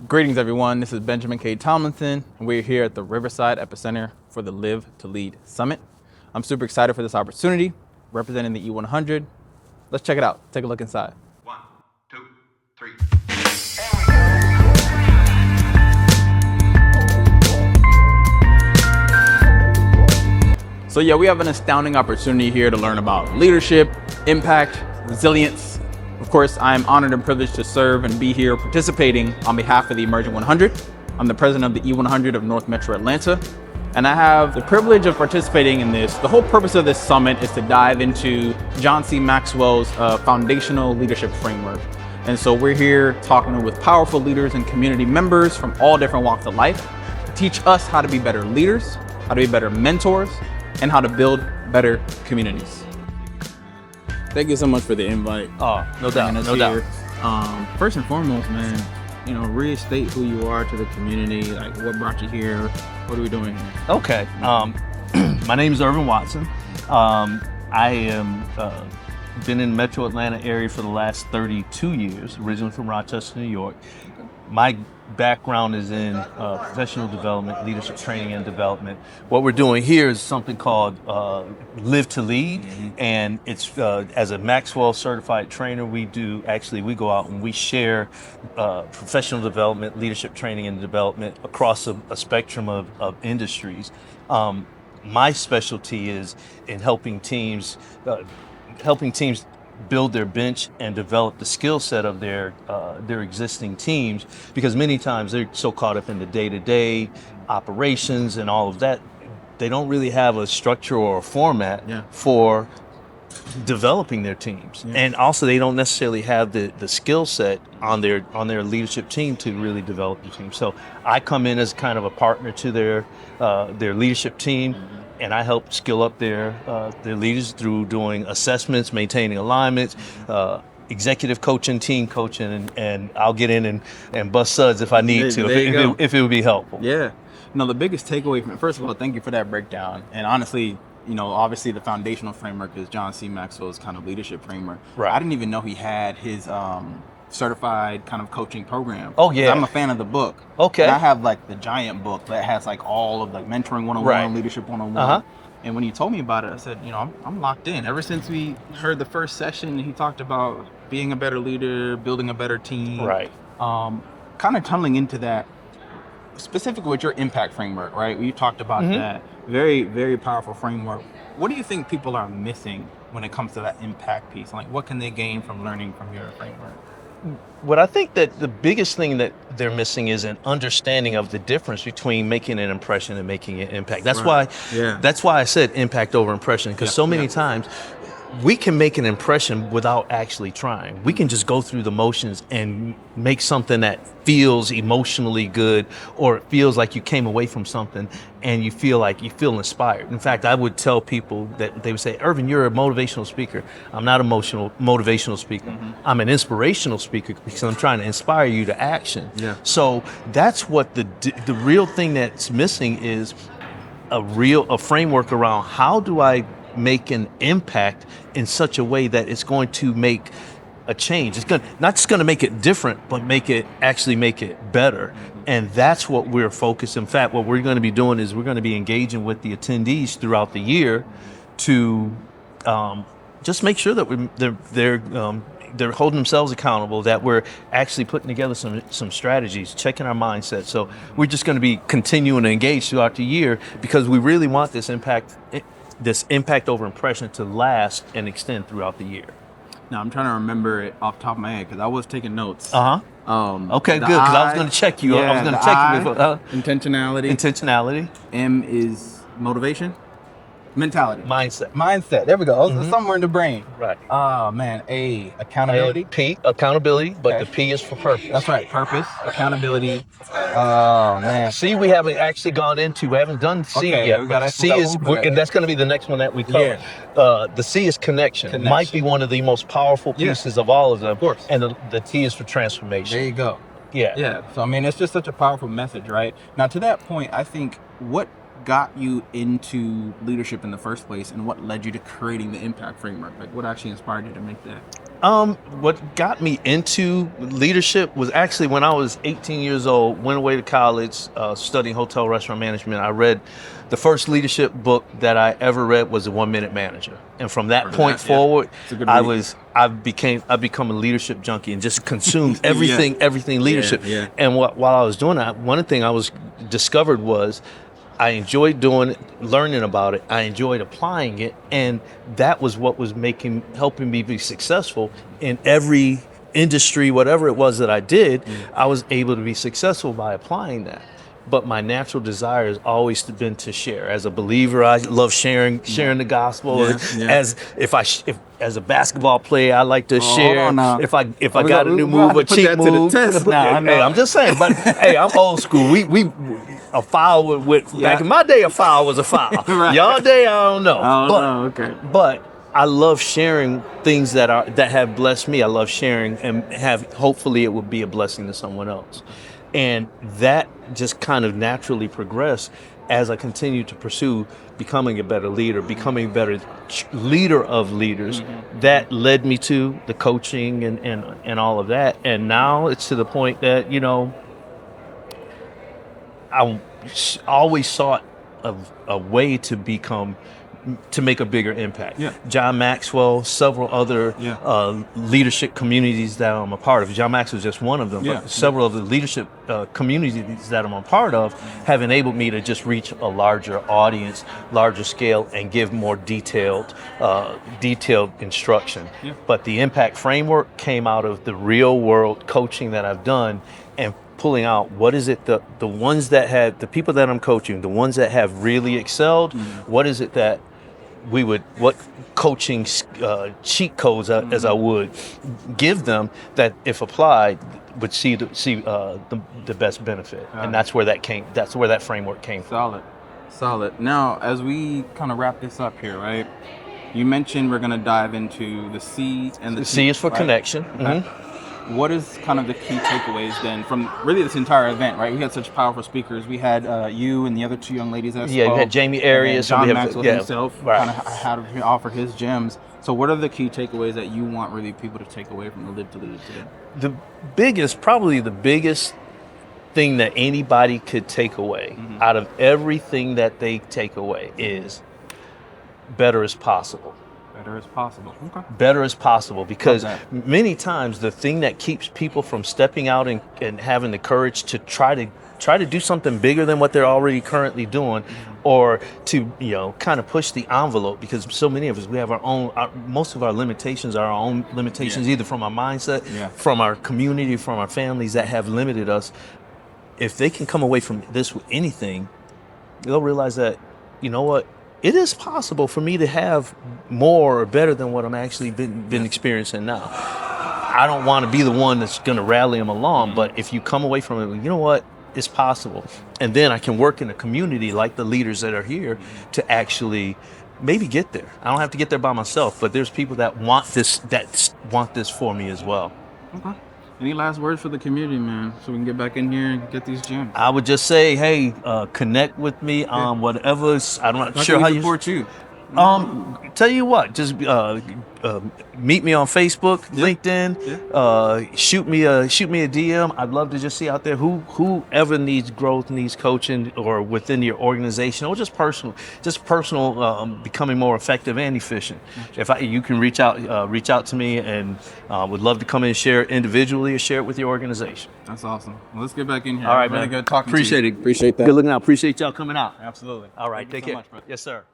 Greetings, everyone. This is Benjamin K. Tomlinson, and we're here at the Riverside Epicenter for the Live to Lead Summit. I'm super excited for this opportunity, representing the E100. Let's check it out. Take a look inside. 1, 2, 3. So yeah, we have an astounding opportunity here to learn about leadership, impact, resilience. Of course, I'm honored and privileged to serve and be here participating on behalf of the Emerging 100. I'm the president of the E100 of North Metro Atlanta, and I have the privilege of participating in this. The whole purpose of this summit is to dive into John C Maxwell's foundational leadership framework. And so we're here talking with powerful leaders and community members from all different walks of life to teach us how to be better leaders, how to be better mentors, and how to build better communities. Thank you so much for the invite. Oh, no doubt, no doubt. First and foremost, man, restate who you are to the community. Like, what brought you here? What are we doing here? Okay. My name is Ervin Watson. I am been in the Metro Atlanta area for the last 32 years, originally from Rochester, New York. My background is in professional development, leadership training and development. What we're doing here is something called Live to Lead, and it's as a Maxwell Certified trainer, we go out and we share professional development, leadership training and development across a spectrum of industries. My specialty is in helping teams build their bench and develop the skill set of their existing teams, because many times they're so caught up in the day-to-day operations and all of that, they don't really have a structure or a format for developing their teams. And also they don't necessarily have the skill set on their leadership team to really develop the team. So I come in as kind of a partner to their leadership team, and I help skill up their leaders through doing assessments, maintaining alignments, executive coaching, team coaching, and I'll get in and bust suds if I need to, if it would be helpful. Yeah. The biggest takeaway from it, first of all, thank you for that breakdown. And honestly, obviously the foundational framework is John C Maxwell's kind of leadership framework. Right. I didn't even know he had his certified kind of coaching program. Oh yeah. I'm a fan of the book. Okay. And I have like the giant book that has like all of like mentoring 101, leadership 101. And when you told me about it, I said, I'm locked in. Ever since we heard the first session, he talked about being a better leader, building a better team. Right. Kind of tunneling into that, specifically with your impact framework, right? You talked about that. Very, very powerful framework. What do you think people are missing when it comes to that impact piece? Like, what can they gain from learning from your framework? What I think that the biggest thing that they're missing is an understanding of the difference between making an impression and making an impact. That's why I said impact over impression, because so many times we can make an impression without actually trying. We can just go through the motions and make something that feels emotionally good, or it feels like you came away from something and you feel inspired. In fact, I would tell people that they would say, Ervin, you're a motivational speaker. I'm not a motivational speaker. I'm an inspirational speaker because I'm trying to inspire you to action. Yeah. So that's what the real thing that's missing is a framework around how do I make an impact in such a way that it's going to make a change. It's not just going to make it different, but make it better. And that's what we're focused. In fact, what we're going to be doing is we're going to be engaging with the attendees throughout the year to just make sure that they're holding themselves accountable, that we're actually putting together some strategies, checking our mindset. So we're just going to be continuing to engage throughout the year, because we really want this impact over impression to last and extend throughout the year. Now, I'm trying to remember it off the top of my head because I was taking notes. Okay, good, because I was going to check you. I was going to check you. Intentionality. M is motivation. Mentality. Mindset. There we go. Somewhere in the brain. Right. Oh, man. A, accountability. P, accountability, but the P is for purpose. That's right. Purpose, accountability. Oh, man. C, we haven't actually gone into. We haven't done C yet. And that's going to be the next one that we cover. Yeah. The C is connection. Might be one of the most powerful pieces of all of them. Of course. And the T is for transformation. There you go. Yeah. So, it's just such a powerful message, right? Now, to that point, I think what got you into leadership in the first place, and what led you to creating the impact framework? Like, what actually inspired you to make that? What got me into leadership was actually when I was 18 years old, went away to college, studying hotel restaurant management. I read the first leadership book that I ever read was The 1 Minute Manager. And from that point forward, I've become a leadership junkie and just consumed everything leadership. And while I was doing that, one thing I discovered was I enjoyed doing it, learning about it. I enjoyed applying it, and that was what was helping me be successful in every industry, whatever it was that I did. I was able to be successful by applying that. But my natural desire has always been to share. As a believer, I love sharing the gospel. As a basketball player, I like to share. If I got a new move, a cheat move. Hey, I'm just saying. But hey, I'm old school. We a foul back in my day, a foul was a foul. Y'all day, I don't know. But I love sharing things that have blessed me. I love sharing and hopefully it will be a blessing to someone else. And that just kind of naturally progressed as I continued to pursue becoming a better leader, becoming a better leader of leaders. That led me to the coaching and all of that. And now it's to the point that, I always sought a way to make a bigger impact. John Maxwell, several other leadership communities that I'm a part of. John Maxwell is just one of them, but several of the leadership communities that I'm a part of have enabled me to just reach a larger audience, larger scale, and give more detailed instruction. But the impact framework came out of the real world coaching that I've done and pulling out what is it the ones that had the people that I'm coaching, the ones that have really excelled, what is it that what coaching cheat codes as I would give them that if applied would see the best benefit. And that's where that framework came from. Solid. Now, as we kind of wrap this up here, right? You mentioned we're going to dive into the C and the T. C is for connection. What is kind of the key takeaways then from really this entire event, right? We had such powerful speakers. We had you and the other two young ladies that spoke. We had Jamie Arias. John Maxwell himself kind of offered his gems. So what are the key takeaways that you want really people to take away from the Live to Lead today? Probably the biggest thing that anybody could take away out of everything that they take away is better is possible. Better as possible. Okay. Better as possible, because many times the thing that keeps people from stepping out and having the courage to try to do something bigger than what they're already currently doing, or to kind of push the envelope, because so many of us, we have most of our limitations are our own limitations, either from our mindset, from our community, from our families that have limited us. If they can come away from this with anything, they'll realize that, it is possible for me to have more or better than what I'm actually been experiencing now. I don't want to be the one that's going to rally them along, but if you come away from it, you know what? It's possible. And then I can work in a community like the leaders that are here to actually maybe get there. I don't have to get there by myself, but there's people that want this for me as well. Okay. Any last words for the community, man, so we can get back in here and get these gems? I would just say, hey, connect with me on whatever. I'm not sure how you support you. Tell you what, just meet me on Facebook, LinkedIn. Shoot me a DM. I'd love to just see out there whoever needs growth, needs coaching, or within your organization, or just personal, becoming more effective and efficient. You can reach out to me, and would love to come in and share individually or share it with your organization. That's awesome. Well, let's get back in here. All right, really man. Good talking Appreciate to you. Appreciate that. Good looking out. Appreciate y'all coming out. Absolutely. All right. Thank Take you care. so much, bro. Yes, sir.